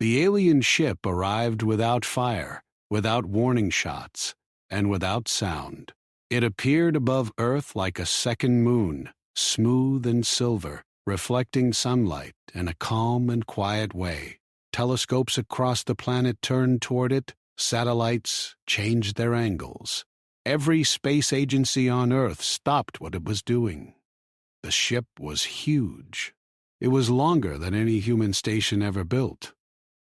The alien ship arrived without fire, without warning shots, and without sound. It appeared above Earth like a second moon, smooth and silver, reflecting sunlight in a calm and quiet way. Telescopes across the planet turned toward it. Satellites changed their angles. Every space agency on Earth stopped what it was doing. The ship was huge. It was longer than any human station ever built.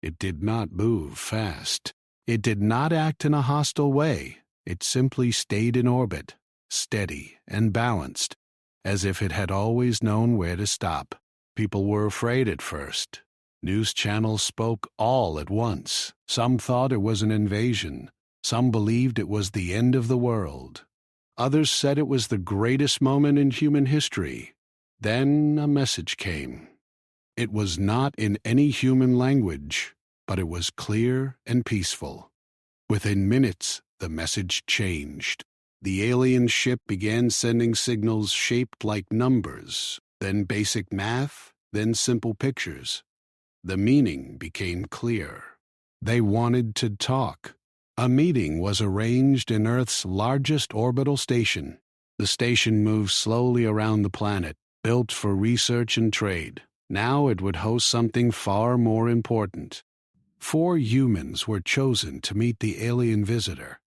It did not move fast. It did not act in a hostile way. It simply stayed in orbit, steady and balanced, as if it had always known where to stop. People were afraid at first. News channels spoke all at once. Some thought it was an invasion. Some believed it was the end of the world. Others said it was the greatest moment in human history. Then a message came. It was not in any human language, but it was clear and peaceful. Within minutes, the message changed. The alien ship began sending signals shaped like numbers, then basic math, then simple pictures. The meaning became clear. They wanted to talk. A meeting was arranged in Earth's largest orbital station. The station moved slowly around the planet, built for research and trade. Now it would host something far more important. 4 humans were chosen to meet the alien visitor.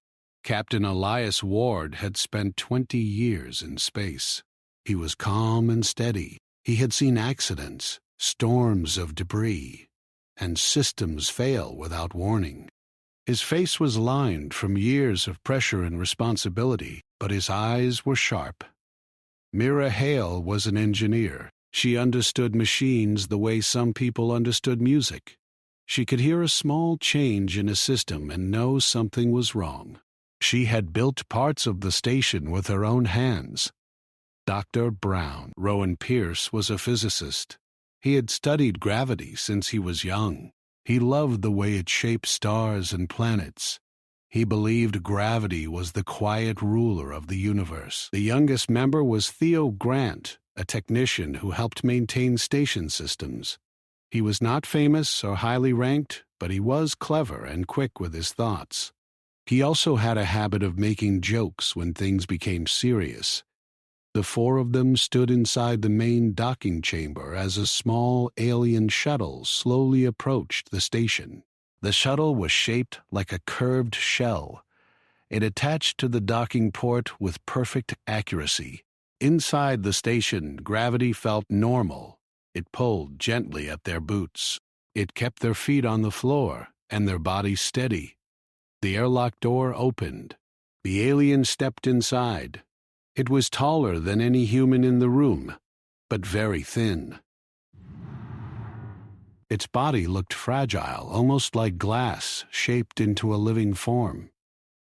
Captain Elias Ward had spent 20 years in space. He was calm and steady. He had seen accidents, storms of debris, and systems fail without warning. His face was lined from years of pressure and responsibility, but his eyes were sharp. Mira Hale was an engineer. She understood machines the way some people understood music. She could hear a small change in a system and know something was wrong. She had built parts of the station with her own hands. Dr. Brown, Rowan Pierce, was a physicist. He had studied gravity since he was young. He loved the way it shaped stars and planets. He believed gravity was the quiet ruler of the universe. The youngest member was Theo Grant, a technician who helped maintain station systems. He was not famous or highly ranked, but he was clever and quick with his thoughts. He also had a habit of making jokes when things became serious. The 4 of them stood inside the main docking chamber as a small alien shuttle slowly approached the station. The shuttle was shaped like a curved shell. It attached to the docking port with perfect accuracy. Inside the station, gravity felt normal. It pulled gently at their boots. It kept their feet on the floor and their bodies steady. The airlock door opened. The alien stepped inside. It was taller than any human in the room, but very thin. Its body looked fragile, almost like glass, shaped into a living form.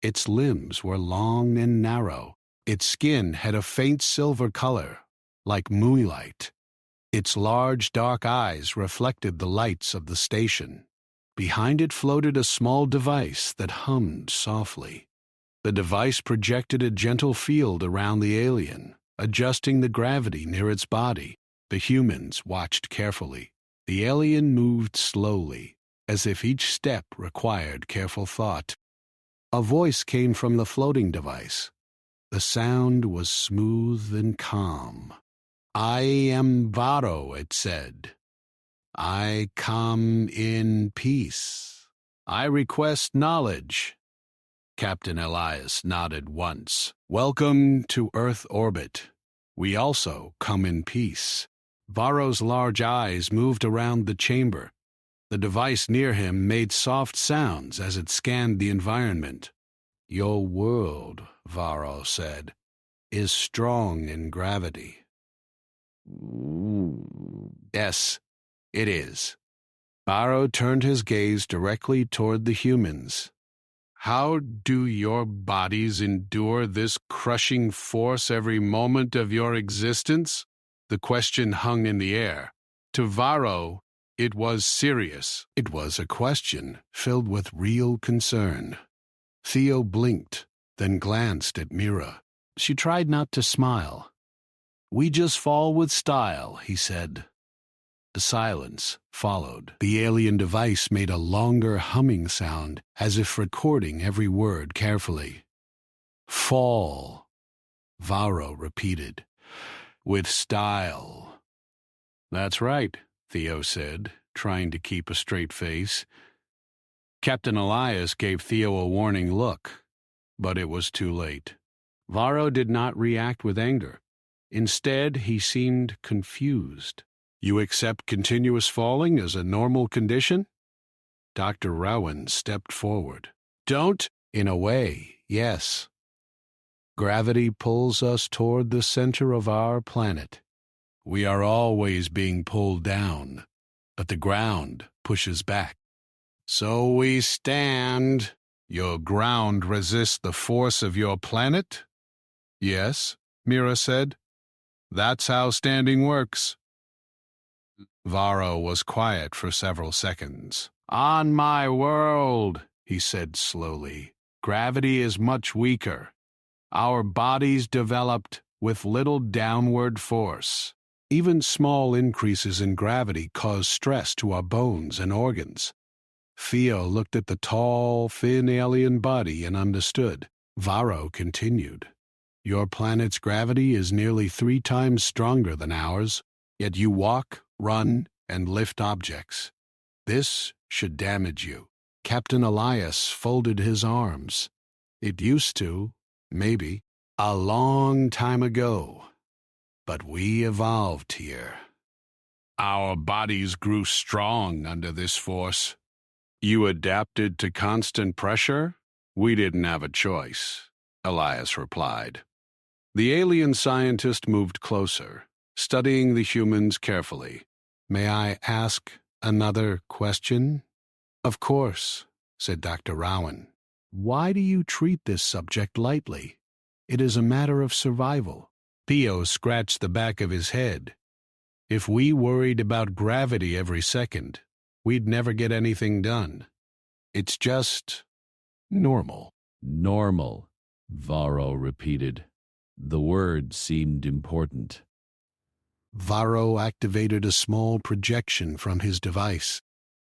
Its limbs were long and narrow. Its skin had a faint silver color, like moonlight. Its large, dark eyes reflected the lights of the station. Behind it floated a small device that hummed softly. The device projected a gentle field around the alien, adjusting the gravity near its body. The humans watched carefully. The alien moved slowly, as if each step required careful thought. A voice came from the floating device. The sound was smooth and calm. "I am Varro," it said. "I come in peace. I request knowledge." Captain Elias nodded once. "Welcome to Earth orbit. We also come in peace." Varro's large eyes moved around the chamber. The device near him made soft sounds as it scanned the environment. "Your world," Varro said, "is strong in gravity." "Yes, it is." Varro turned his gaze directly toward the humans. "How do your bodies endure this crushing force every moment of your existence?" The question hung in the air. To Varro, it was serious. It was a question filled with real concern. Theo blinked, then glanced at Mira. She tried not to smile. "We just fall with style," he said. The silence followed. The alien device made a longer humming sound, as if recording every word carefully. Fall, Varro repeated, with style. That's right, Theo said, trying to keep a straight face. Captain Elias gave Theo a warning look, but it was too late. Varro did not react with anger. Instead, he seemed confused. You accept continuous falling as a normal condition? Dr. Rowan stepped forward. Don't? In a way, yes. Gravity pulls us toward the center of our planet. We are always being pulled down, but the ground pushes back. So we stand. Your ground resists the force of your planet? Yes, Mira said. That's how standing works. Varro was quiet for several seconds. On my world, he said slowly, gravity is much weaker. Our bodies developed with little downward force. Even small increases in gravity cause stress to our bones and organs. Theo looked at the tall, thin alien body and understood. Varro continued. Your planet's gravity is nearly 3 times stronger than ours, yet you walk, run, and lift objects. This should damage you. Captain Elias folded his arms. It used to, maybe, a long time ago. But we evolved here. Our bodies grew strong under this force. You adapted to constant pressure? We didn't have a choice, Elias replied. The alien scientist moved closer, studying the humans carefully. May I ask another question? Of course, said Dr. Rowan. Why do you treat this subject lightly? It is a matter of survival. Theo scratched the back of his head. If we worried about gravity every second, we'd never get anything done. It's just normal. Normal, Varro repeated. The word seemed important. Varro activated a small projection from his device.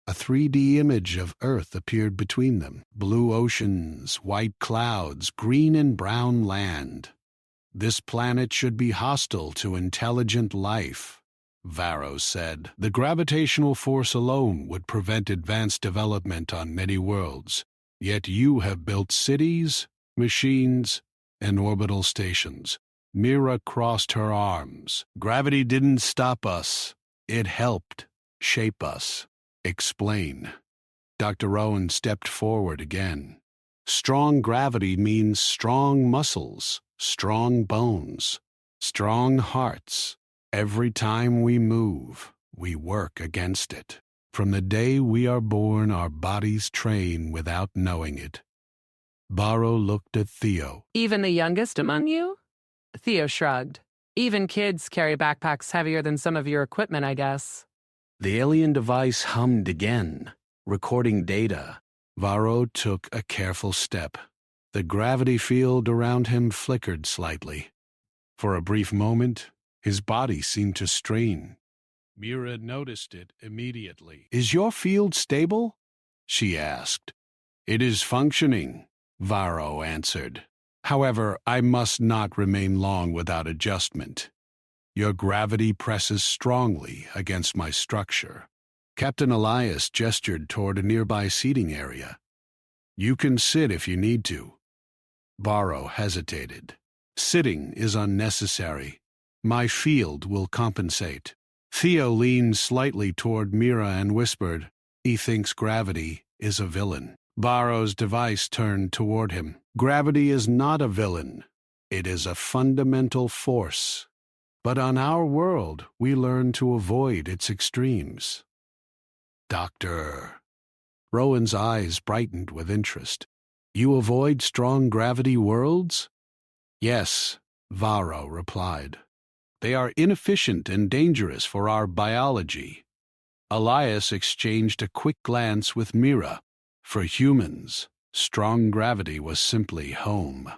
A 3D image of Earth appeared between them. Blue oceans, white clouds, green and brown land. This planet should be hostile to intelligent life, Varro said. The gravitational force alone would prevent advanced development on many worlds. Yet you have built cities, machines, and orbital stations. Mira crossed her arms. Gravity didn't stop us. It helped shape us. Explain. Dr. Rowan stepped forward again. Strong gravity means strong muscles, strong bones, strong hearts. Every time we move, we work against it. From the day we are born, our bodies train without knowing it. Varro looked at Theo. Even the youngest among you? Theo shrugged. Even kids carry backpacks heavier than some of your equipment, I guess. The alien device hummed again, recording data. Varro took a careful step. The gravity field around him flickered slightly. For a brief moment, his body seemed to strain. Mira noticed it immediately. Is your field stable? She asked. It is functioning, Varro answered. However, I must not remain long without adjustment. Your gravity presses strongly against my structure. Captain Elias gestured toward a nearby seating area. You can sit if you need to. Varro hesitated. Sitting is unnecessary. My field will compensate. Theo leaned slightly toward Mira and whispered, He thinks gravity is a villain. Varro's device turned toward him. Gravity is not a villain. It is a fundamental force. But on our world, we learn to avoid its extremes. Doctor. Rowan's eyes brightened with interest. You avoid strong gravity worlds? Yes, Varro replied. They are inefficient and dangerous for our biology. Elias exchanged a quick glance with Mira. For humans, strong gravity was simply home.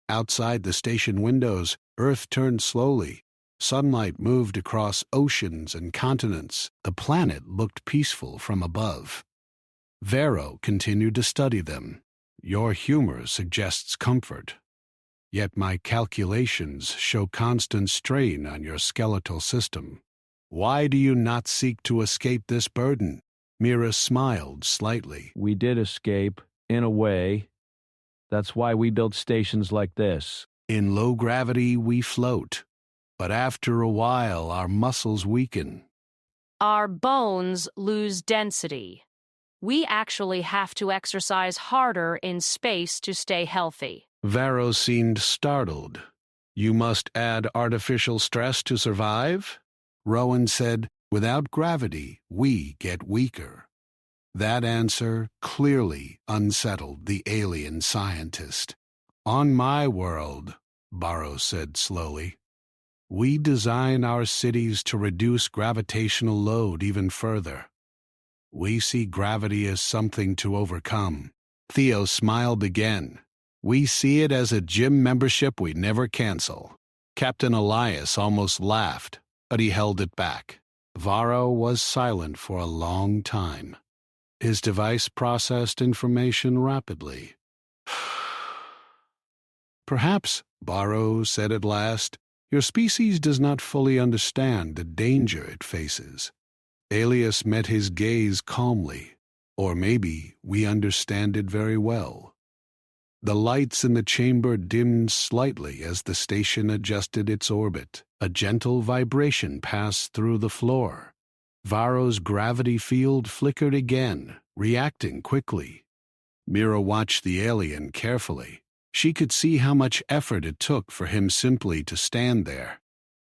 Outside the station windows, Earth turned slowly. Sunlight moved across oceans and continents. The planet looked peaceful from above. Vero continued to study them. Your humor suggests comfort. Yet my calculations show constant strain on your skeletal system. Why do you not seek to escape this burden? Mira smiled slightly. We did escape, in a way. That's why we built stations like this. In low gravity, we float. But after a while, our muscles weaken. Our bones lose density. We actually have to exercise harder in space to stay healthy. Vero seemed startled. You must add artificial stress to survive? Rowan said, without gravity, we get weaker. That answer clearly unsettled the alien scientist. On my world, Barrow said slowly, we design our cities to reduce gravitational load even further. We see gravity as something to overcome. Theo smiled again. We see it as a gym membership we never cancel. Captain Elias almost laughed, but he held it back. Varro was silent for a long time. His device processed information rapidly. Perhaps, Barrow said at last, your species does not fully understand the danger it faces. Alias met his gaze calmly. Or maybe we understand it very well. The lights in the chamber dimmed slightly as the station adjusted its orbit. A gentle vibration passed through the floor. Varro's gravity field flickered again, reacting quickly. Mira watched the alien carefully. She could see how much effort it took for him simply to stand there.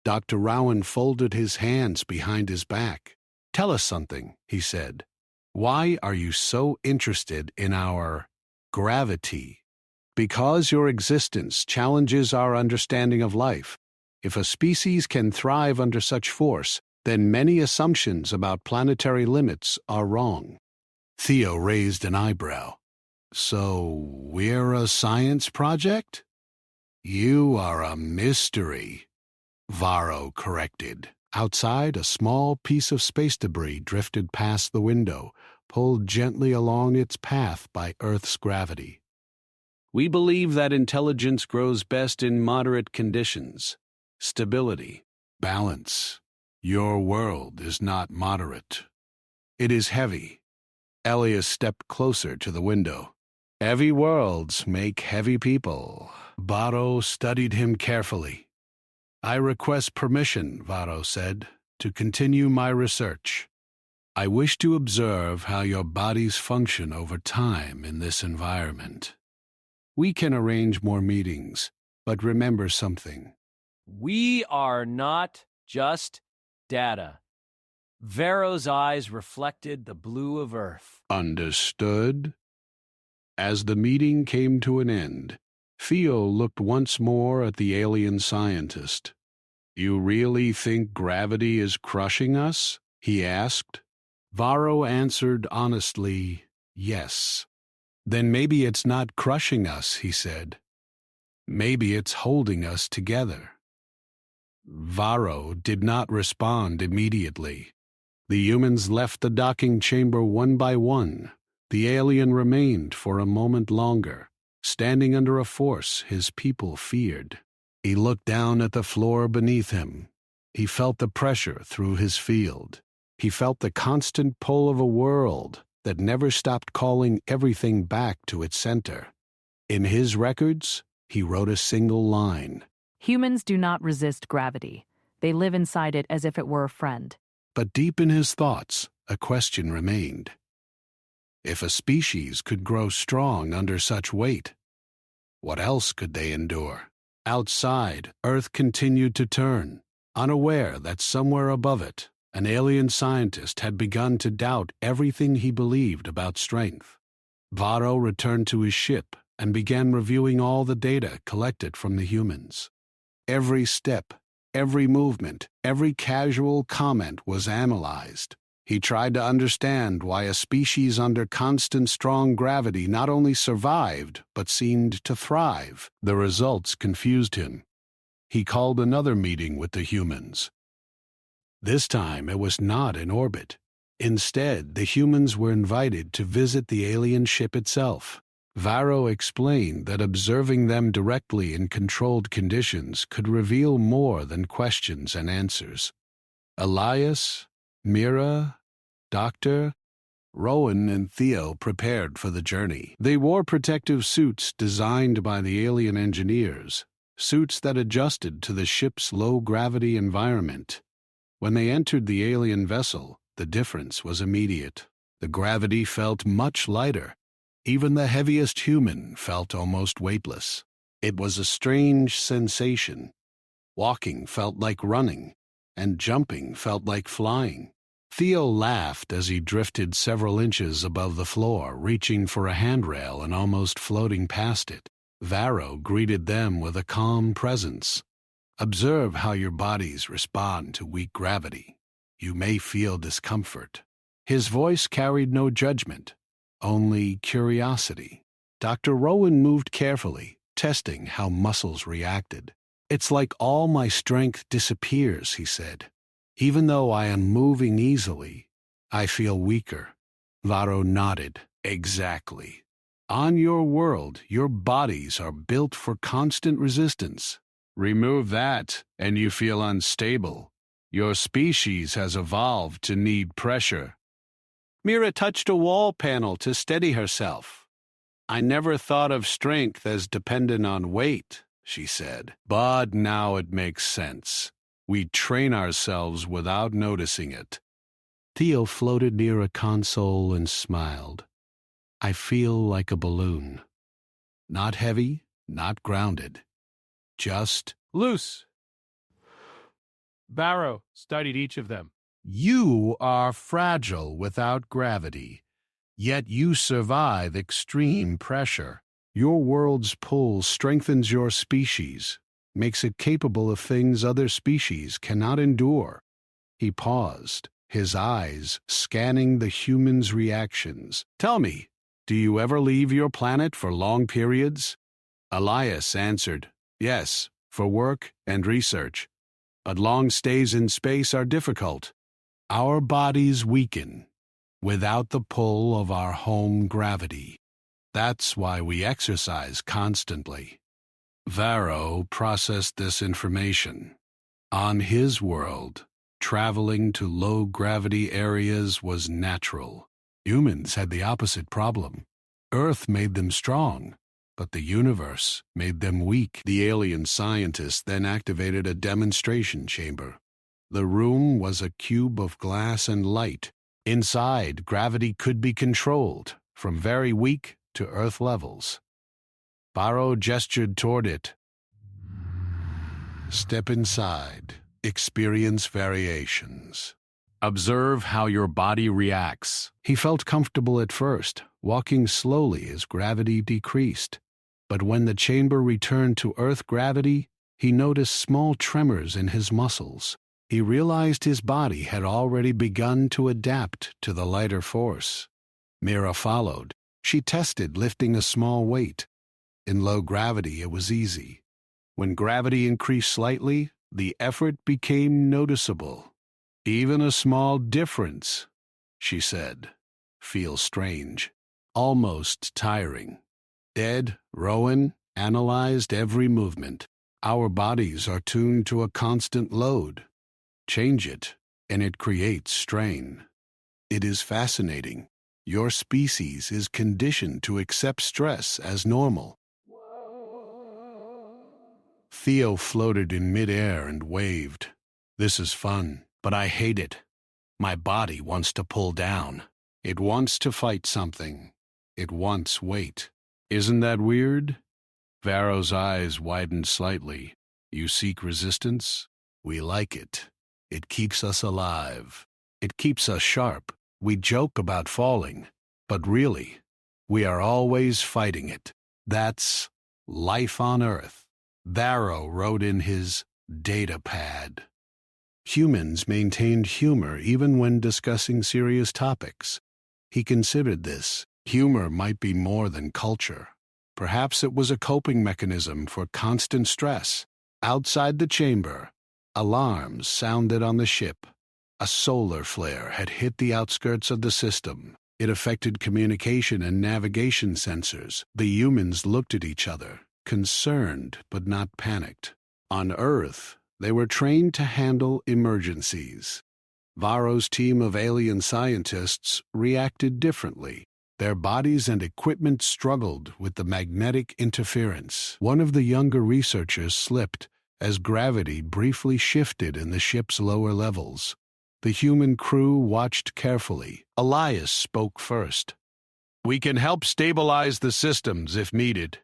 Dr. Rowan folded his hands behind his back. Tell us something, he said. Why are you so interested in our gravity? Because your existence challenges our understanding of life. If a species can thrive under such force, then many assumptions about planetary limits are wrong. Theo raised an eyebrow. So we're a science project? You are a mystery, Varro corrected. Outside, a small piece of space debris drifted past the window, pulled gently along its path by Earth's gravity. We believe that intelligence grows best in moderate conditions. Stability, balance. Your world is not moderate. It is heavy. Elias stepped closer to the window. Heavy worlds make heavy people. Varro studied him carefully. I request permission, Varro said, to continue my research. I wish to observe how your bodies function over time in this environment. We can arrange more meetings, but remember something. We are not just data. Varro's eyes reflected the blue of Earth. Understood? As the meeting came to an end, Theo looked once more at the alien scientist. You really think gravity is crushing us? He asked. Varro answered honestly, yes. Then maybe it's not crushing us, he said. Maybe it's holding us together. Varro did not respond immediately. The humans left the docking chamber one by one. The alien remained for a moment longer, standing under a force his people feared. He looked down at the floor beneath him. He felt the pressure through his field. He felt the constant pull of a world that never stopped calling everything back to its center. In his records, he wrote a single line. Humans do not resist gravity. They live inside it as if it were a friend. But deep in his thoughts, a question remained. If a species could grow strong under such weight, what else could they endure? Outside, Earth continued to turn, unaware that somewhere above it, an alien scientist had begun to doubt everything he believed about strength. Varro returned to his ship and began reviewing all the data collected from the humans. Every step, every movement, every casual comment was analyzed. He tried to understand why a species under constant strong gravity not only survived, but seemed to thrive. The results confused him. he called another meeting with the humans. This time it was not in orbit. Instead, the humans were invited to visit the alien ship itself. Varro explained that observing them directly in controlled conditions could reveal more than questions and answers. Elias, Mira, Dr. Rowan and Theo prepared for the journey. They wore protective suits designed by the alien engineers, suits that adjusted to the ship's low-gravity environment. When they entered the alien vessel, the difference was immediate. The gravity felt much lighter. Even the heaviest human felt almost weightless. It was a strange sensation. Walking felt like running, and jumping felt like flying. Theo laughed as he drifted several inches above the floor, reaching for a handrail and almost floating past it. Varro greeted them with a calm presence. Observe how your bodies respond to weak gravity. You may feel discomfort. His voice carried no judgment, only curiosity. Dr. Rowan moved carefully, testing how muscles reacted. It's like all my strength disappears, he said. Even though I am moving easily, I feel weaker. Varro nodded. Exactly. On your world, your bodies are built for constant resistance. Remove that, and you feel unstable. Your species has evolved to need pressure. Mira touched a wall panel to steady herself. I never thought of strength as dependent on weight, she said. But now it makes sense. We train ourselves without noticing it. Theo floated near a console and smiled. I feel like a balloon. Not heavy, not grounded. Just loose. Varro studied each of them. You are fragile without gravity, yet you survive extreme pressure. Your world's pull strengthens your species, makes it capable of things other species cannot endure. He paused, his eyes scanning the humans' reactions. Tell me, do you ever leave your planet for long periods? Elias answered, yes, for work and research. But long stays in space are difficult. Our bodies weaken without the pull of our home gravity. That's why we exercise constantly. Varro processed this information. On his world, traveling to low-gravity areas was natural. Humans had the opposite problem. Earth made them strong, but the universe made them weak. The alien scientists then activated a demonstration chamber. The room was a cube of glass and light. Inside, gravity could be controlled, from very weak to Earth levels. Varro gestured toward it. Step inside. Experience variations. Observe how your body reacts. He felt comfortable at first, walking slowly as gravity decreased. But when the chamber returned to Earth gravity, he noticed small tremors in his muscles. He realized his body had already begun to adapt to the lighter force. Mira followed. She tested lifting a small weight. In low gravity, it was easy. When gravity increased slightly, the effort became noticeable. Even a small difference, she said, feels strange, almost tiring. Ed, Rowan, analyzed every movement. Our bodies are tuned to a constant load. Change it, and it creates strain. It is fascinating. Your species is conditioned to accept stress as normal. Theo floated in midair and waved. This is fun, but I hate it. My body wants to pull down. It wants to fight something. It wants weight. Isn't that weird? Varro's eyes widened slightly. You seek resistance? We like it. It keeps us alive. It keeps us sharp. We joke about falling, but really, we are always fighting it. That's life on Earth. Varro wrote in his data pad. Humans maintained humor even when discussing serious topics. He considered this. Humor might be more than culture. Perhaps it was a coping mechanism for constant stress. Outside the chamber, alarms sounded on the ship. A solar flare had hit the outskirts of the system. It affected communication and navigation sensors. The humans looked at each other, concerned but not panicked. On Earth, they were trained to handle emergencies. Varro's team of alien scientists reacted differently. Their bodies and equipment struggled with the magnetic interference. One of the younger researchers slipped as gravity briefly shifted in the ship's lower levels. The human crew watched carefully. Elias spoke first. "We can help stabilize the systems if needed."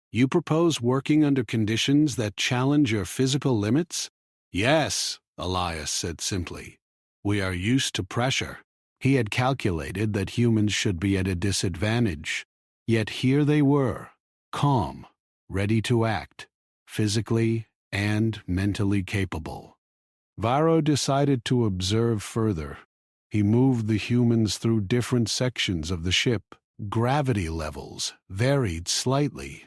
"You propose working under conditions that challenge your physical limits?" "Yes," Elias said simply. "We are used to pressure." He had calculated that humans should be at a disadvantage. Yet here they were, calm, ready to act, physically and mentally capable. Varro decided to observe further. He moved the humans through different sections of the ship. Gravity levels varied slightly.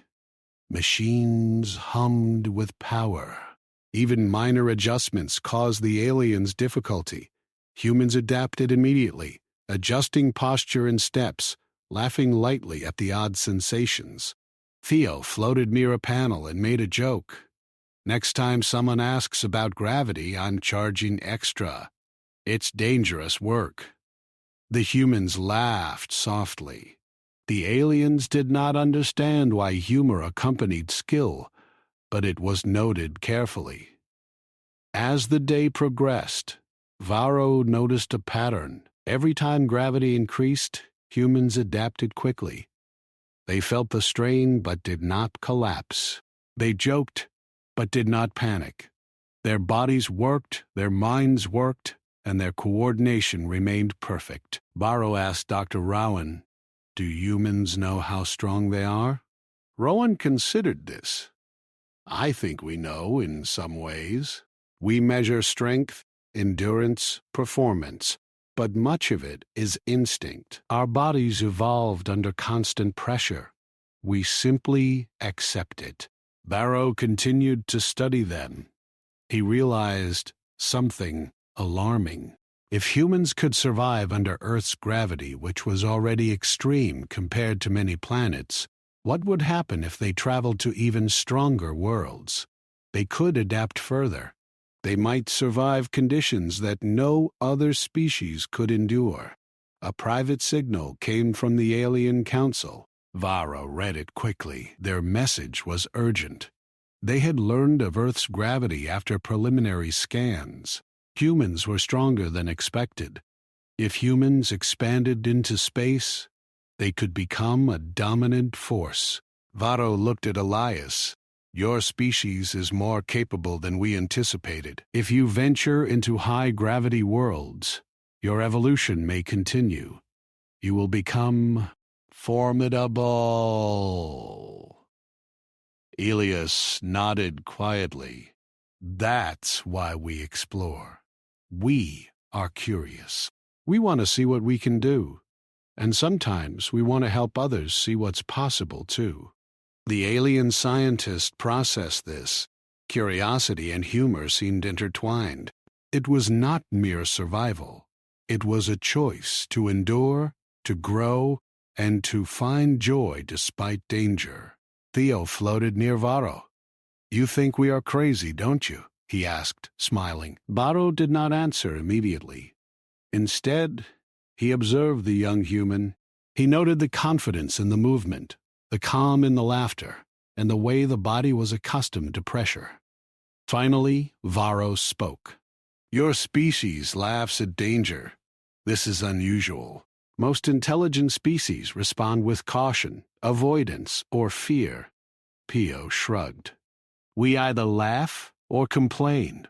Machines hummed with power. Even minor adjustments caused the aliens difficulty. Humans adapted immediately, adjusting posture and steps, laughing lightly at the odd sensations. Theo floated near a panel and made a joke. "Next time someone asks about gravity, I'm charging extra. It's dangerous work." The humans laughed softly. The aliens did not understand why humor accompanied skill, but it was noted carefully. As the day progressed, Varro noticed a pattern. Every time gravity increased, humans adapted quickly. They felt the strain but did not collapse. They joked but did not panic. Their bodies worked, their minds worked, and their coordination remained perfect. Varro asked Dr. Rowan, "Do humans know how strong they are?" Rowan considered this. "I think we know in some ways. We measure strength, endurance, performance, but much of it is instinct. Our bodies evolved under constant pressure. We simply accept it." Varro continued to study them. He realized something alarming. If humans could survive under Earth's gravity, which was already extreme compared to many planets, what would happen if they traveled to even stronger worlds? They could adapt further. They might survive conditions that no other species could endure. A private signal came from the Alien Council. Varro read it quickly. Their message was urgent. They had learned of Earth's gravity after preliminary scans. Humans were stronger than expected. If humans expanded into space, they could become a dominant force. Varro looked at Elias. "Your species is more capable than we anticipated. If you venture into high-gravity worlds, your evolution may continue. You will become formidable." Elias nodded quietly. "That's why we explore. We are curious. We want to see what we can do. And sometimes we want to help others see what's possible, too." The alien scientist processed this. Curiosity and humor seemed intertwined. It was not mere survival. It was a choice to endure, to grow, and to find joy despite danger. Theo floated near Varro. "You think we are crazy, don't you?" he asked, smiling. Varro did not answer immediately. Instead, he observed the young human. He noted the confidence in the movement, the calm in the laughter, and the way the body was accustomed to pressure. Finally, Varro spoke. "Your species laughs at danger. This is unusual. Most intelligent species respond with caution, avoidance, or fear." Pio shrugged. "We either laugh or complain.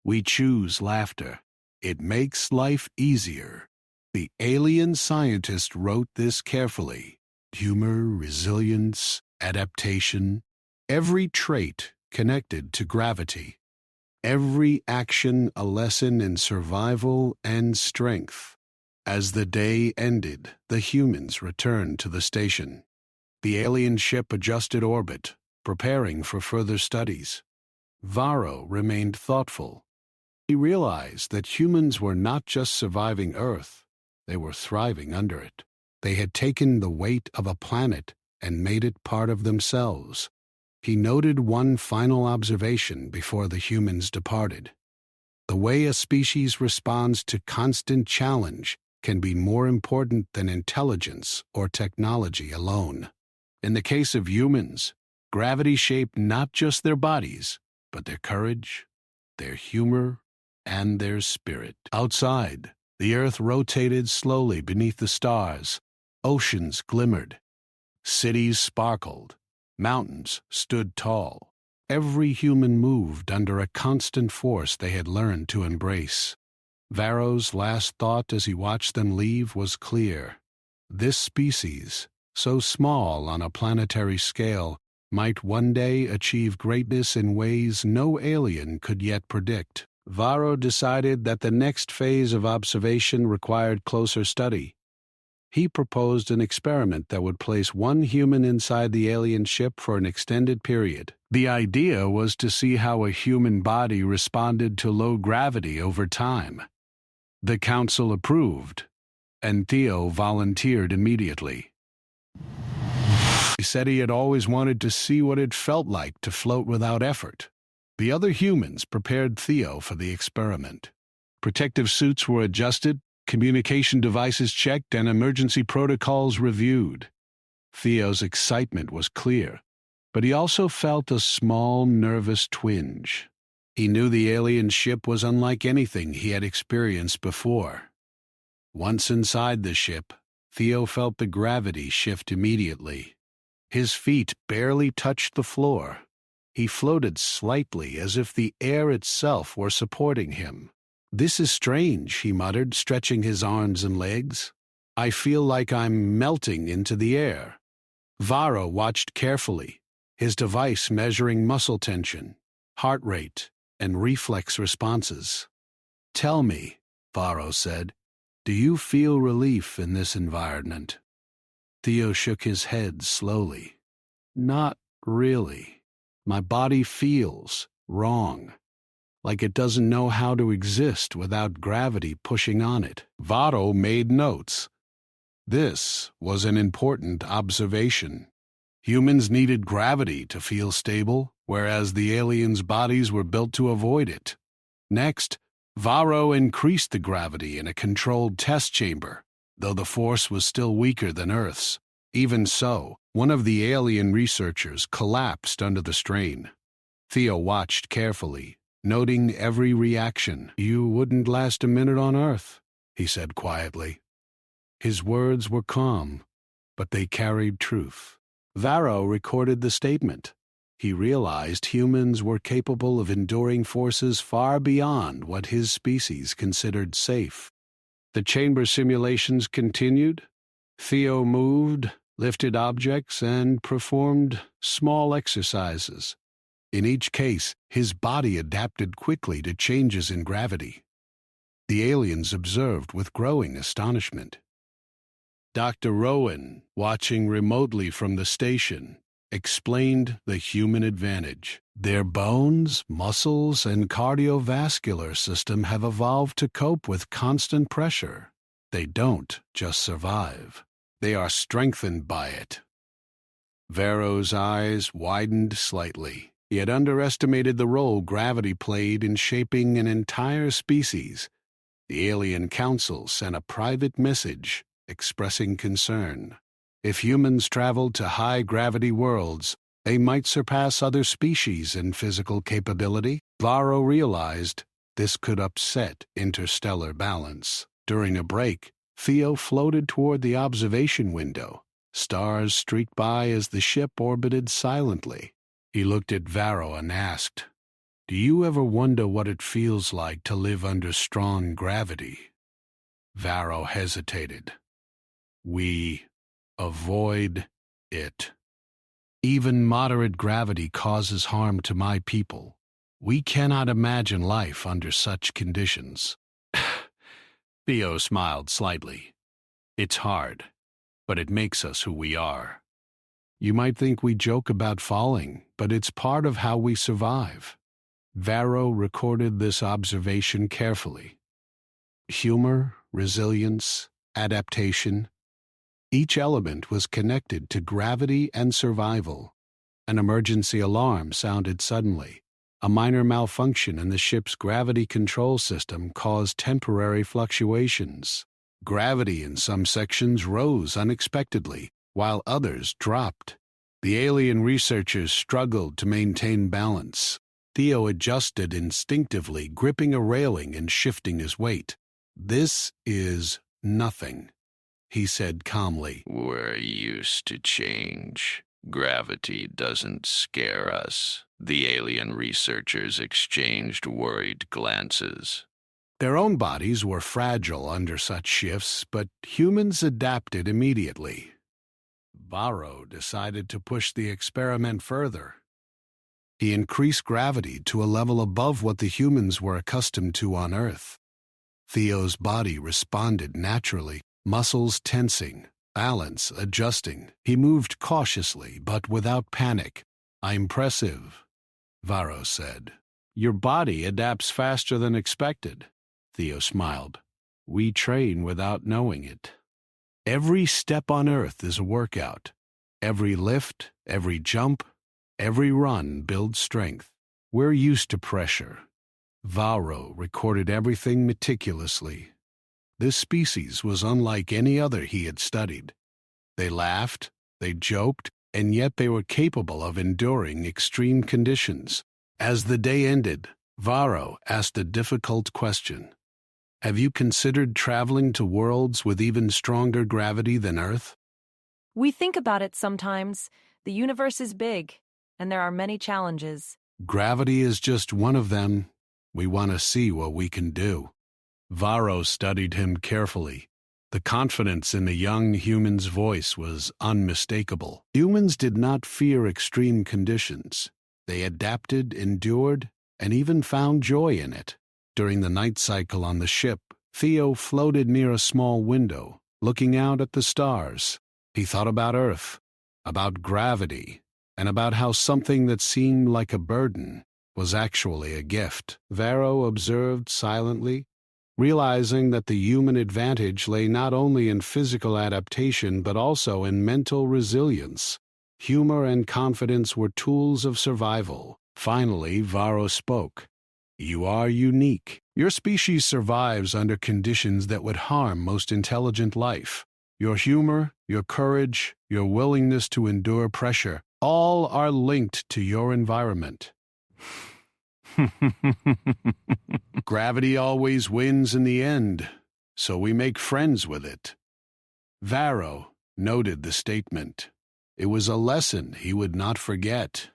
We choose laughter. It makes life easier." The alien scientist wrote this carefully. Humor, resilience, adaptation, every trait connected to gravity. Every action a lesson in survival and strength. As the day ended, the humans returned to the station. The alien ship adjusted orbit, preparing for further studies. Varro remained thoughtful. He realized that humans were not just surviving Earth, they were thriving under it. They had taken the weight of a planet and made it part of themselves. He noted one final observation before the humans departed. The way a species responds to constant challenge can be more important than intelligence or technology alone. In the case of humans, gravity shaped not just their bodies, but their courage, their humor, and their spirit. Outside, the Earth rotated slowly beneath the stars. Oceans glimmered. Cities sparkled. Mountains stood tall. Every human moved under a constant force they had learned to embrace. Varro's last thought as he watched them leave was clear. This species, so small on a planetary scale, might one day achieve greatness in ways no alien could yet predict. Varro decided that the next phase of observation required closer study. He proposed an experiment that would place one human inside the alien ship for an extended period. The idea was to see how a human body responded to low gravity over time. The council approved, and Theo volunteered immediately. He said he had always wanted to see what it felt like to float without effort. The other humans prepared Theo for the experiment. Protective suits were adjusted, communication devices checked, and emergency protocols reviewed. Theo's excitement was clear, but he also felt a small, nervous twinge. He knew the alien ship was unlike anything he had experienced before. Once inside the ship, Theo felt the gravity shift immediately. His feet barely touched the floor. He floated slightly as if the air itself were supporting him. "This is strange," he muttered, stretching his arms and legs. "I feel like I'm melting into the air." Varro watched carefully, his device measuring muscle tension, heart rate, and reflex responses. "Tell me," Varro said, "do you feel relief in this environment?" Theo shook his head slowly. "Not really. My body feels wrong, like it doesn't know how to exist without gravity pushing on it." Varro made notes. This was an important observation. Humans needed gravity to feel stable, whereas the aliens' bodies were built to avoid it. Next, Varro increased the gravity in a controlled test chamber, though the force was still weaker than Earth's. Even so, one of the alien researchers collapsed under the strain. Theo watched carefully, noting every reaction. "You wouldn't last a minute on Earth," he said quietly. His words were calm, but they carried truth. Varro recorded the statement. He realized humans were capable of enduring forces far beyond what his species considered safe. The chamber simulations continued. Theo moved, lifted objects, and performed small exercises. In each case, his body adapted quickly to changes in gravity. The aliens observed with growing astonishment. Dr. Rowan, watching remotely from the station, explained the human advantage. Their bones, muscles, and cardiovascular system have evolved to cope with constant pressure. They don't just survive. They are strengthened by it. Varro's eyes widened slightly. He had underestimated the role gravity played in shaping an entire species. The alien council sent a private message expressing concern. If humans traveled to high-gravity worlds, they might surpass other species in physical capability. Varro realized this could upset interstellar balance. During a break, Theo floated toward the observation window. Stars streaked by as the ship orbited silently. He looked at Varro and asked, "Do you ever wonder what it feels like to live under strong gravity?" Varro hesitated. "We avoid it. Even moderate gravity causes harm to my people. We cannot imagine life under such conditions." Theo smiled slightly. "It's hard, but it makes us who we are. You might think we joke about falling, but it's part of how we survive. Varro recorded this observation carefully. Humor, resilience, adaptation. Each element was connected to gravity and survival. An emergency alarm sounded suddenly. A minor malfunction in the ship's gravity control system caused temporary fluctuations. Gravity in some sections rose unexpectedly, while others dropped. The alien researchers struggled to maintain balance. Theo adjusted instinctively, gripping a railing and shifting his weight. "This is nothing," he said calmly. "We're used to change. Gravity doesn't scare us." The alien researchers exchanged worried glances. Their own bodies were fragile under such shifts, but humans adapted immediately. Varro decided to push the experiment further. He increased gravity to a level above what the humans were accustomed to on Earth. Theo's body responded naturally, muscles tensing, balance adjusting. He moved cautiously, but without panic. "Impressive," Varro said. "Your body adapts faster than expected," Theo smiled. "We train without knowing it. Every step on Earth is a workout. Every lift, every jump, every run builds strength. We're used to pressure." Varro recorded everything meticulously. This species was unlike any other he had studied. They laughed, they joked, and yet they were capable of enduring extreme conditions. As the day ended, Varro asked a difficult question. "Have you considered traveling to worlds with even stronger gravity than Earth?" We think about it sometimes. The universe is big, and there are many challenges. "Gravity is just one of them. We want to see what we can do." Varro studied him carefully. The confidence in the young human's voice was unmistakable. Humans did not fear extreme conditions. They adapted, endured, and even found joy in it. During the night cycle on the ship, Theo floated near a small window, looking out at the stars. He thought about Earth, about gravity, and about how something that seemed like a burden was actually a gift. Varro observed silently, realizing that the human advantage lay not only in physical adaptation but also in mental resilience. Humor and confidence were tools of survival. Finally, Varro spoke. "You are unique. Your species survives under conditions that would harm most intelligent life. Your humor, your courage, your willingness to endure pressure, all are linked to your environment. Gravity always wins in the end, so we make friends with it." Varro noted the statement. It was a lesson he would not forget.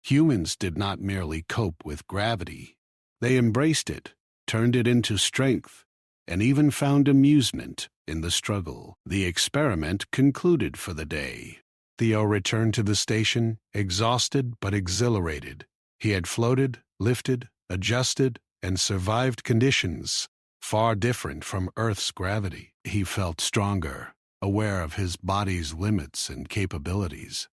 Humans did not merely cope with gravity. They embraced it, turned it into strength, and even found amusement in the struggle. The experiment concluded for the day. Theo returned to the station, exhausted but exhilarated. He had floated, lifted, adjusted, and survived conditions far different from Earth's gravity. He felt stronger, aware of his body's limits and capabilities.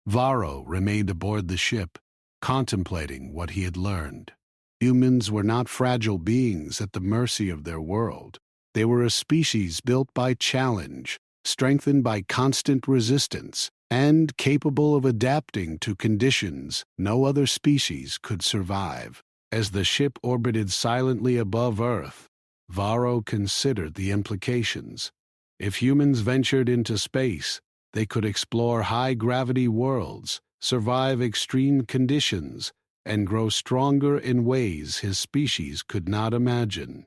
Varro remained aboard the ship, contemplating what he had learned. Humans were not fragile beings at the mercy of their world. They were a species built by challenge, strengthened by constant resistance, and capable of adapting to conditions no other species could survive. As the ship orbited silently above Earth, Varro considered the implications. If humans ventured into space, they could explore high-gravity worlds, survive extreme conditions, and grow stronger in ways his species could not imagine.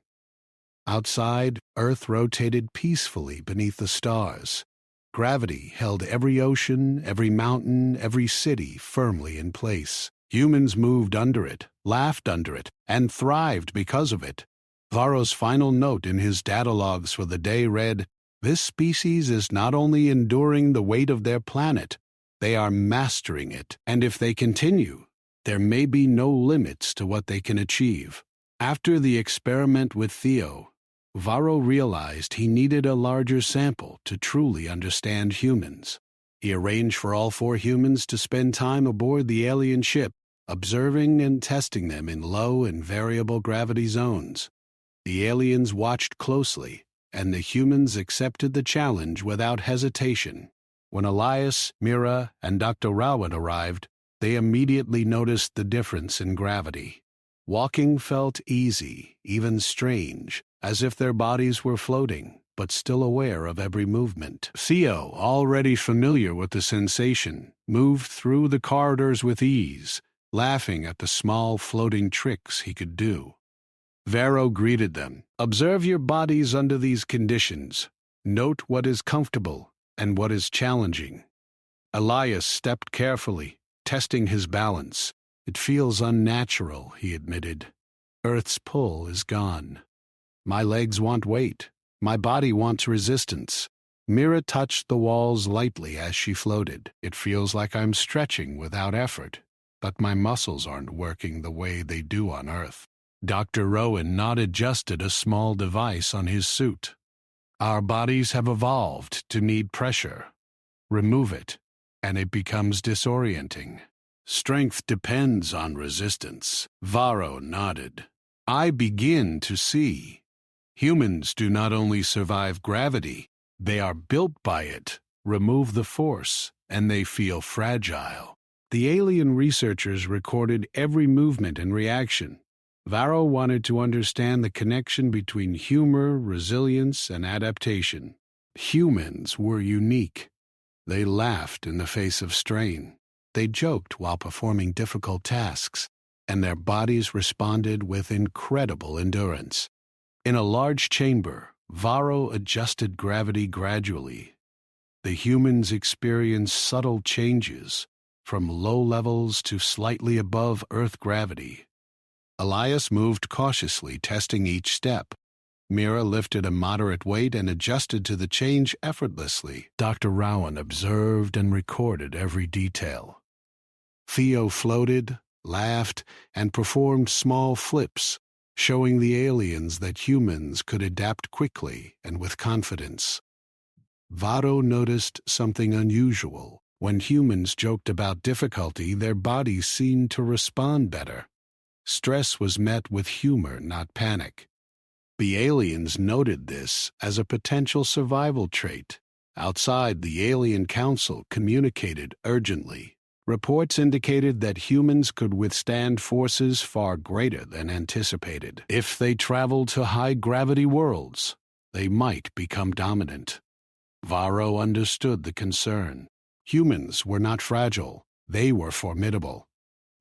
Outside, Earth rotated peacefully beneath the stars. Gravity held every ocean, every mountain, every city firmly in place. Humans moved under it, laughed under it, and thrived because of it. Varro's final note in his data logs for the day read, "This species is not only enduring the weight of their planet, they are mastering it, and if they continue, there may be no limits to what they can achieve." After the experiment with Theo, Varro realized he needed a larger sample to truly understand humans. He arranged for all 4 humans to spend time aboard the alien ship, observing and testing them in low and variable gravity zones. The aliens watched closely, and the humans accepted the challenge without hesitation. When Elias, Mira, and Dr. Rowan arrived, they immediately noticed the difference in gravity. Walking felt easy, even strange, as if their bodies were floating, but still aware of every movement. Theo, already familiar with the sensation, moved through the corridors with ease, laughing at the small floating tricks he could do. Varro greeted them. Observe your bodies under these conditions. Note what is comfortable and what is challenging. Elias stepped carefully, testing his balance. It feels unnatural, he admitted. Earth's pull is gone. My legs want weight. My body wants resistance. Mira touched the walls lightly as she floated. It feels like I'm stretching without effort, but my muscles aren't working the way they do on Earth. Dr. Rowan adjusted a small device on his suit. Our bodies have evolved to need pressure. Remove it, and it becomes disorienting. Strength depends on resistance. Varro nodded. I begin to see. Humans do not only survive gravity, they are built by it. Remove the force, and they feel fragile. The alien researchers recorded every movement and reaction. Varro wanted to understand the connection between humor, resilience, and adaptation. Humans were unique. They laughed in the face of strain. They joked while performing difficult tasks, and their bodies responded with incredible endurance. In a large chamber, Varro adjusted gravity gradually. The humans experienced subtle changes, from low levels to slightly above Earth gravity. Elias moved cautiously, testing each step. Mira lifted a moderate weight and adjusted to the change effortlessly. Dr. Rowan observed and recorded every detail. Theo floated, laughed, and performed small flips, showing the aliens that humans could adapt quickly and with confidence. Varro noticed something unusual. When humans joked about difficulty, their bodies seemed to respond better. Stress was met with humor, not panic. The aliens noted this as a potential survival trait. Outside, the Alien Council communicated urgently. Reports indicated that humans could withstand forces far greater than anticipated. If they traveled to high-gravity worlds, they might become dominant. Varro understood the concern. Humans were not fragile. They were formidable.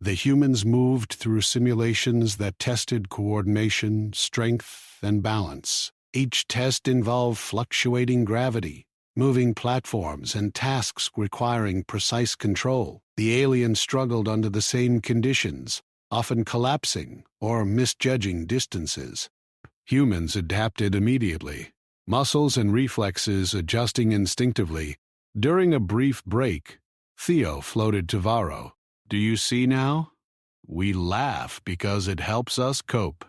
The humans moved through simulations that tested coordination, strength, and balance. Each test involved fluctuating gravity, moving platforms, and tasks requiring precise control. The aliens struggled under the same conditions, often collapsing or misjudging distances. Humans adapted immediately, muscles and reflexes adjusting instinctively. During a brief break, Theo floated to Varro. Do you see now? We laugh because it helps us cope.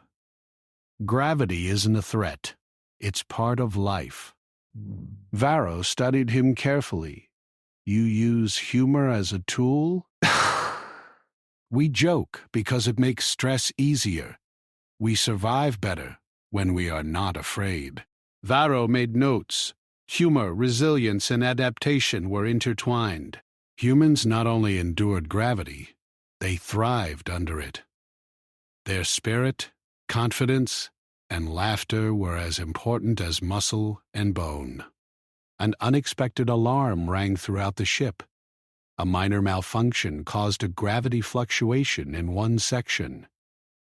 Gravity isn't a threat. It's part of life. Varro studied him carefully. You use humor as a tool? We joke because it makes stress easier. We survive better when we are not afraid. Varro made notes. Humor, resilience, and adaptation were intertwined. Humans not only endured gravity, they thrived under it. Their spirit, confidence, and laughter were as important as muscle and bone. An unexpected alarm rang throughout the ship. A minor malfunction caused a gravity fluctuation in one section.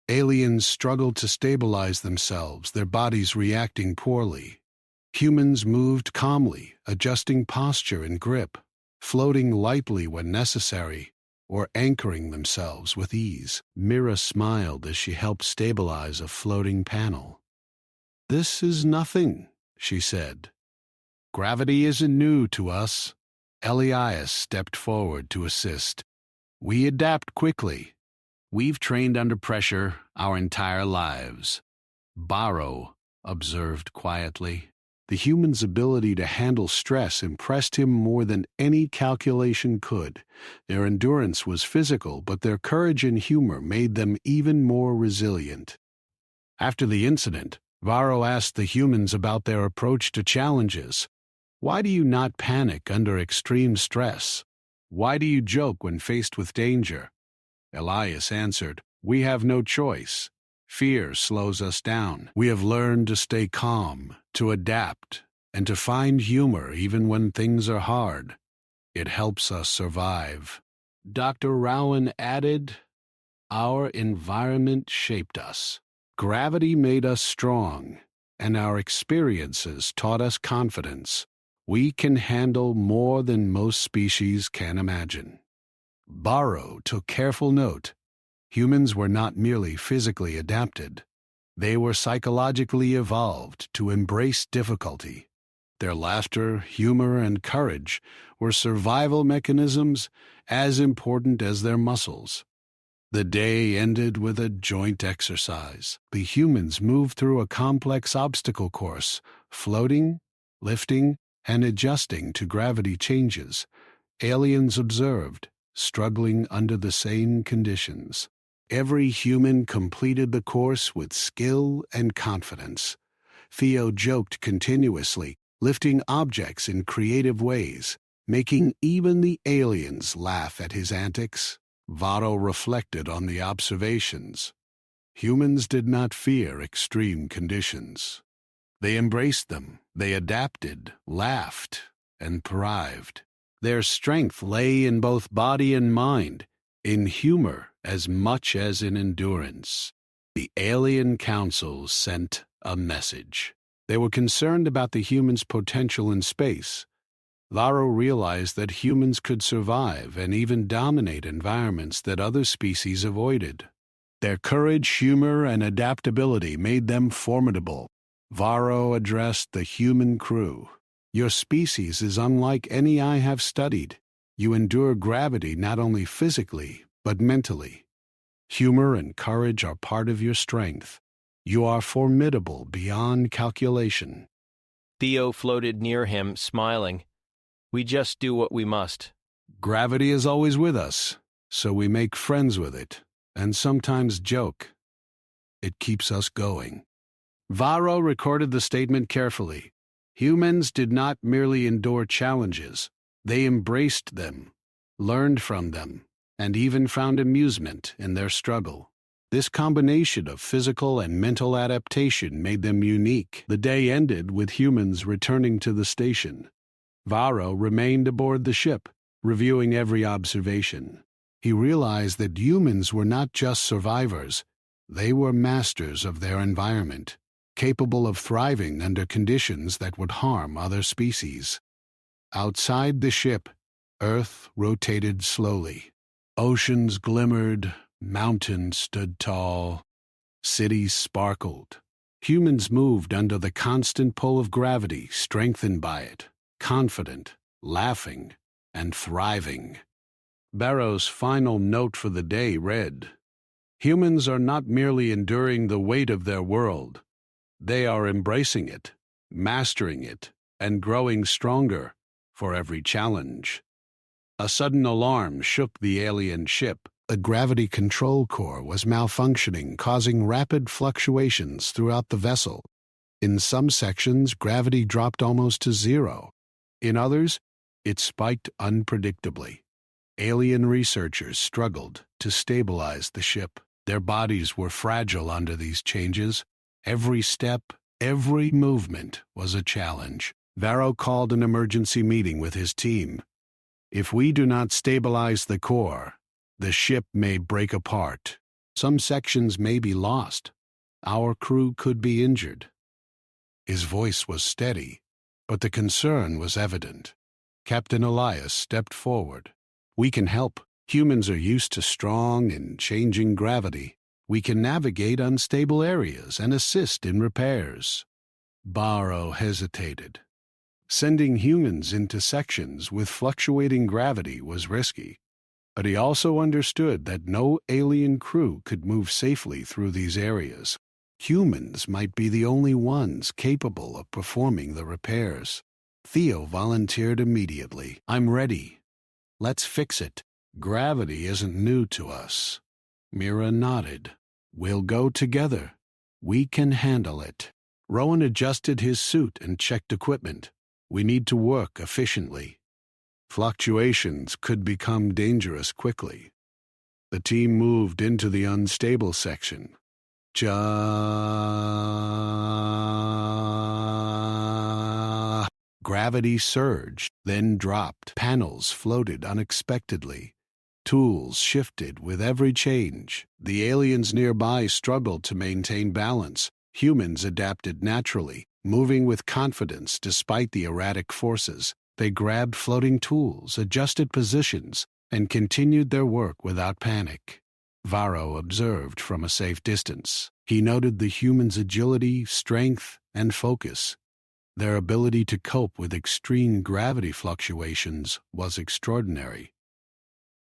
Aliens struggled to stabilize themselves, their bodies reacting poorly. Humans moved calmly, adjusting posture and grip, floating lightly when necessary, or anchoring themselves with ease. Mira smiled as she helped stabilize a floating panel. This is nothing, she said. Gravity isn't new to us. Elias stepped forward to assist. We adapt quickly. We've trained under pressure our entire lives. Varro observed quietly. The humans' ability to handle stress impressed him more than any calculation could. Their endurance was physical, but their courage and humor made them even more resilient. After the incident, Varro asked the humans about their approach to challenges. Why do you not panic under extreme stress? Why do you joke when faced with danger? Elias answered, "We have no choice. Fear slows us down. We have learned to stay calm, to adapt, and to find humor even when things are hard. It helps us survive." Dr. Rowan added, "Our environment shaped us. Gravity made us strong, and our experiences taught us confidence. We can handle more than most species can imagine." Varro took careful note. Humans were not merely physically adapted. They were psychologically evolved to embrace difficulty. Their laughter, humor, and courage were survival mechanisms as important as their muscles. The day ended with a joint exercise. The humans moved through a complex obstacle course, floating, lifting, and adjusting to gravity changes. Aliens observed, struggling under the same conditions. Every human completed the course with skill and confidence. Theo joked continuously, lifting objects in creative ways, making even the aliens laugh at his antics. Varro reflected on the observations. Humans did not fear extreme conditions. They embraced them, they adapted, laughed, and thrived. Their strength lay in both body and mind, in humor as much as in endurance. The alien councils sent a message. They were concerned about the humans' potential in space. Varro realized that humans could survive and even dominate environments that other species avoided. Their courage, humor, and adaptability made them formidable. Varro addressed the human crew. "Your species is unlike any I have studied. You endure gravity not only physically, but mentally. Humor and courage are part of your strength. You are formidable beyond calculation." Theo floated near him, smiling. "We just do what we must." Gravity is always with us, so we make friends with it, and sometimes joke. It keeps us going. Varro recorded the statement carefully. Humans did not merely endure challenges. They embraced them, learned from them, and even found amusement in their struggle. This combination of physical and mental adaptation made them unique. The day ended with humans returning to the station. Varro remained aboard the ship, reviewing every observation. He realized that humans were not just survivors, they were masters of their environment, capable of thriving under conditions that would harm other species. Outside the ship, Earth rotated slowly. Oceans glimmered, mountains stood tall, cities sparkled. Humans moved under the constant pull of gravity, strengthened by it, confident, laughing, and thriving. Barrow's final note for the day read, "Humans are not merely enduring the weight of their world. They are embracing it, mastering it, and growing stronger for every challenge." A sudden alarm shook the alien ship. The gravity control core was malfunctioning, causing rapid fluctuations throughout the vessel. In some sections, gravity dropped almost to zero. In others, it spiked unpredictably. Alien researchers struggled to stabilize the ship. Their bodies were fragile under these changes. Every step, every movement was a challenge. Varro called an emergency meeting with his team. "If we do not stabilize the core, the ship may break apart. Some sections may be lost. Our crew could be injured." His voice was steady, but the concern was evident. Captain Elias stepped forward. "We can help. Humans are used to strong and changing gravity. We can navigate unstable areas and assist in repairs." Varro hesitated. Sending humans into sections with fluctuating gravity was risky, but he also understood that no alien crew could move safely through these areas. Humans might be the only ones capable of performing the repairs. Theo volunteered immediately. I'm ready. Let's fix it. Gravity isn't new to us. Mira nodded. We'll go together. We can handle it. Rowan adjusted his suit and checked equipment. We need to work efficiently. Fluctuations could become dangerous quickly. The team moved into the unstable section. Gravity surged, then dropped. Panels floated unexpectedly. Tools shifted with every change. The aliens nearby struggled to maintain balance. Humans adapted naturally, moving with confidence despite the erratic forces. They grabbed floating tools, adjusted positions, and continued their work without panic. Varro observed from a safe distance. He noted the humans' agility, strength, and focus. Their ability to cope with extreme gravity fluctuations was extraordinary.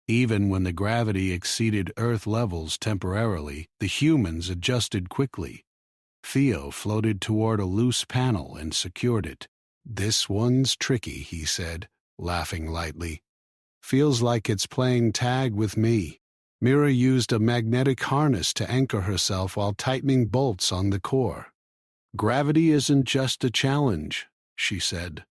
Even when the gravity exceeded Earth levels temporarily, the humans adjusted quickly. Theo floated toward a loose panel and secured it. This one's tricky, he said, laughing lightly. Feels like it's playing tag with me. Mira used a magnetic harness to anchor herself while tightening bolts on the core. Gravity isn't just a challenge, she said.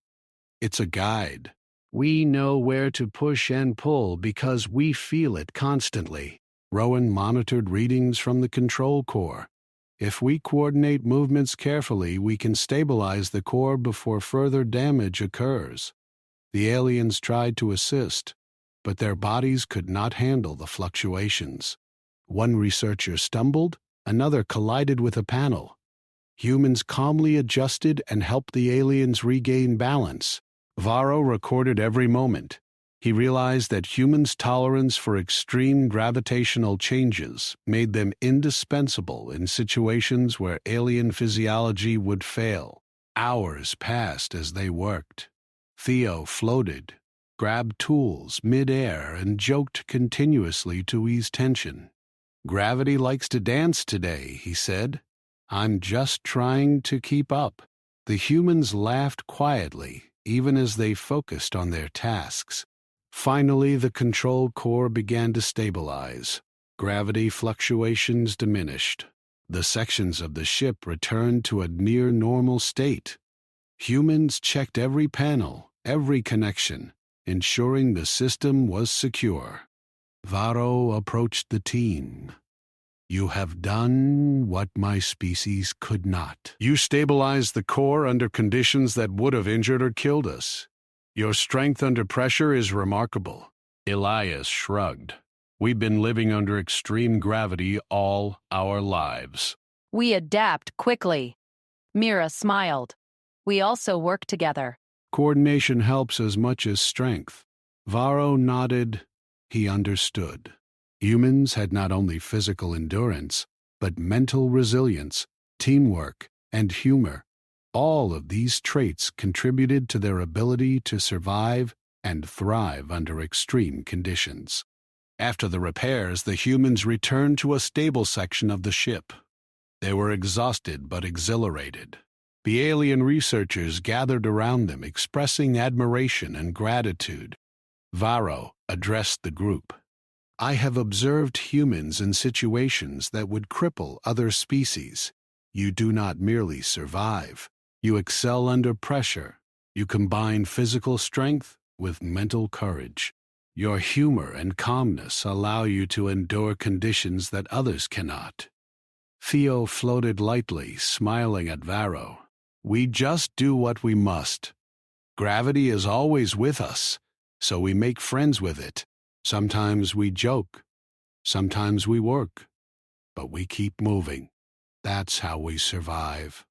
It's a guide. We know where to push and pull because we feel it constantly. Rowan monitored readings from the control core. If we coordinate movements carefully, we can stabilize the core before further damage occurs. The aliens tried to assist, but their bodies could not handle the fluctuations. One researcher stumbled, another collided with a panel. Humans calmly adjusted and helped the aliens regain balance. Varro recorded every moment. He realized that humans' tolerance for extreme gravitational changes made them indispensable in situations where alien physiology would fail. Hours passed as they worked. Theo floated, grabbed tools mid-air, and joked continuously to ease tension. Gravity likes to dance today, he said. I'm just trying to keep up. The humans laughed quietly, even as they focused on their tasks. Finally, the control core began to stabilize. Gravity fluctuations diminished. The sections of the ship returned to a near-normal state. Humans checked every panel, every connection, ensuring the system was secure. Varro approached the team. You have done what my species could not. You stabilized the core under conditions that would have injured or killed us. Your strength under pressure is remarkable. Elias shrugged. We've been living under extreme gravity all our lives. We adapt quickly. Mira smiled. We also work together. Coordination helps as much as strength. Varro nodded. He understood. Humans had not only physical endurance, but mental resilience, teamwork, and humor. All of these traits contributed to their ability to survive and thrive under extreme conditions. After the repairs, the humans returned to a stable section of the ship. They were exhausted but exhilarated. The alien researchers gathered around them, expressing admiration and gratitude. Varro addressed the group. I have observed humans in situations that would cripple other species. You do not merely survive. You excel under pressure. You combine physical strength with mental courage. Your humor and calmness allow you to endure conditions that others cannot. Theo floated lightly, smiling at Varro. We just do what we must. Gravity is always with us, so we make friends with it. Sometimes we joke. Sometimes we work. But we keep moving. That's how we survive.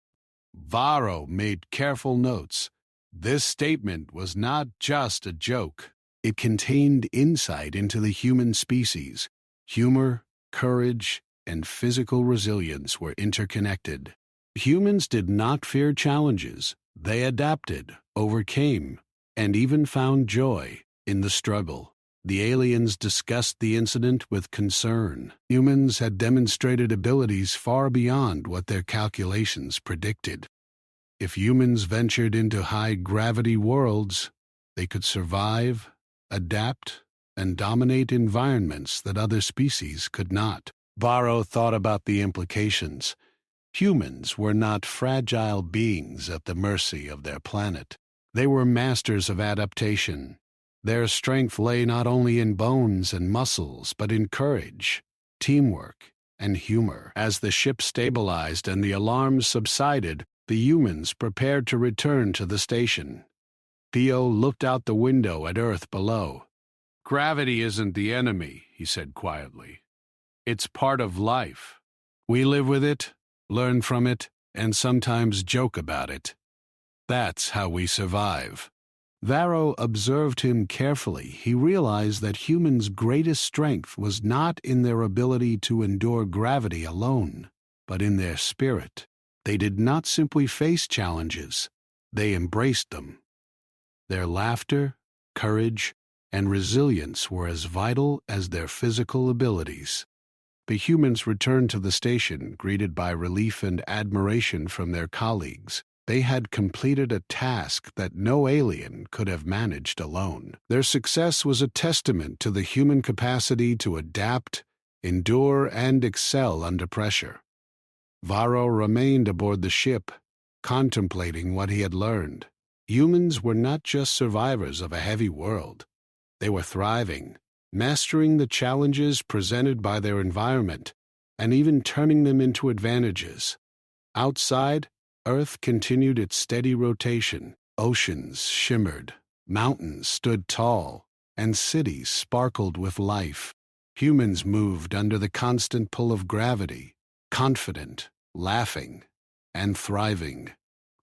Varro made careful notes. This statement was not just a joke. It contained insight into the human species. Humor, courage, and physical resilience were interconnected. Humans did not fear challenges. They adapted, overcame, and even found joy in the struggle. The aliens discussed the incident with concern. Humans had demonstrated abilities far beyond what their calculations predicted. If humans ventured into high-gravity worlds, they could survive, adapt, and dominate environments that other species could not. Varro thought about the implications. Humans were not fragile beings at the mercy of their planet. They were masters of adaptation. Their strength lay not only in bones and muscles, but in courage, teamwork, and humor. As the ship stabilized and the alarms subsided, the humans prepared to return to the station. Theo looked out the window at Earth below. "Gravity isn't the enemy," he said quietly. "It's part of life. We live with it, learn from it, and sometimes joke about it. That's how we survive." Varro observed him carefully. He realized that humans' greatest strength was not in their ability to endure gravity alone, but in their spirit. They did not simply face challenges, they embraced them. Their laughter, courage, and resilience were as vital as their physical abilities. The humans returned to the station, greeted by relief and admiration from their colleagues. They had completed a task that no alien could have managed alone. Their success was a testament to the human capacity to adapt, endure, and excel under pressure. Varro remained aboard the ship, contemplating what he had learned. Humans were not just survivors of a heavy world. They were thriving, mastering the challenges presented by their environment, and even turning them into advantages. Outside, Earth continued its steady rotation. Oceans shimmered, mountains stood tall, and cities sparkled with life. Humans moved under the constant pull of gravity, confident, laughing, and thriving.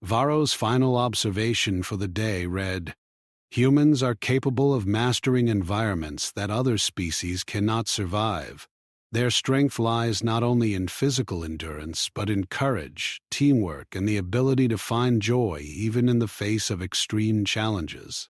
Varro's final observation for the day read, "Humans are capable of mastering environments that other species cannot survive. Their strength lies not only in physical endurance, but in courage, teamwork, and the ability to find joy even in the face of extreme challenges."